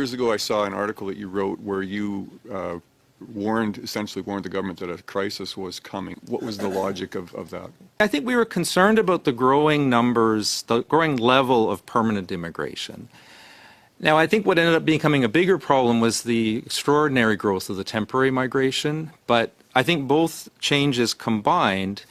years ago I saw an article that you wrote where you essentially warned the government that a crisis was coming. What was the logic of that? I think we were concerned about the growing numbers, the growing level of permanent immigration. Now, I think what ended up becoming a bigger problem was the extraordinary growth of the temporary migration, but I think both changes combined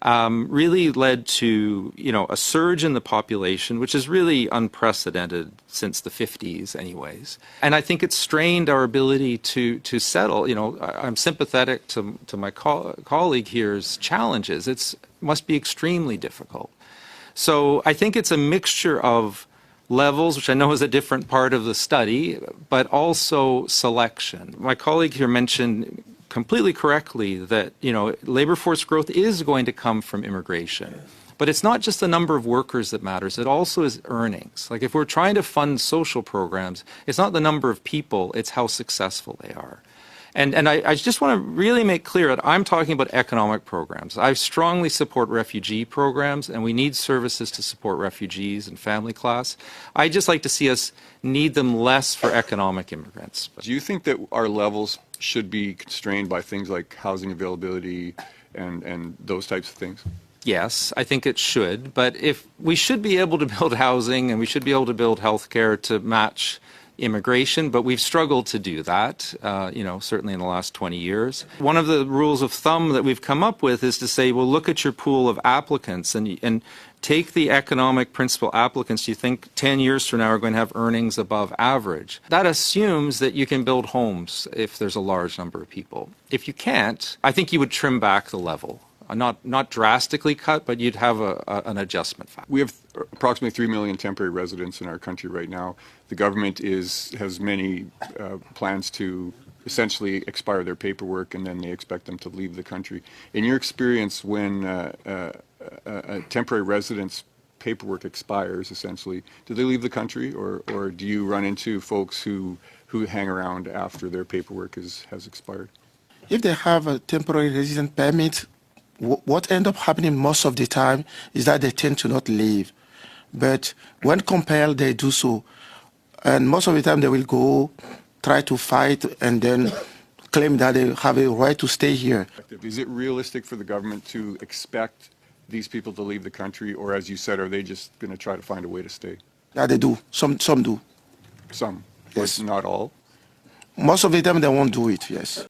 really led to, a surge in the population, which is really unprecedented since the 50s anyways. And I think it strained our ability to settle. I'm sympathetic to my colleague here's challenges. It must be extremely difficult. So I think it's a mixture of levels, which I know is a different part of the study, but also selection. My colleague here mentioned completely correctly that, labor force growth is going to come from immigration. But it's not just the number of workers that matters, it also is earnings. Like if we're trying to fund social programs, it's not the number of people, it's how successful they are. And I just want to really make clear that I'm talking about economic programs. I strongly support refugee programs, and we need services to support refugees and family class. I just like to see us need them less for economic immigrants. Do you think that our levels should be constrained by things like housing availability and those types of things? Yes, I think it should. But if we should be able to build housing and we should be able to build healthcare to match immigration, but we've struggled to do that, certainly in the last 20 years. One of the rules of thumb that we've come up with is to say, well, look at your pool of applicants and take the economic principal applicants you think 10 years from now are going to have earnings above average. That assumes that you can build homes if there's a large number of people. If you can't, I think you would trim back the level. Not drastically cut, but you'd have an adjustment factor. We have approximately 3 million temporary residents in our country right now. The government has many plans to essentially expire their paperwork, and then they expect them to leave the country. In your experience, when a temporary resident's paperwork expires, essentially, do they leave the country, or do you run into folks who hang around after their paperwork has expired? If they have a temporary resident permit, what ends up happening most of the time is that they tend to not leave. But when compelled, they do so. And most of the time they will go, try to fight, and then claim that they have a right to stay here. Is it realistic for the government to expect these people to leave the country, or as you said, are they just going to try to find a way to stay? Yeah, they do. Some do. Some, yes. But not all? Most of the time they won't do it, yes.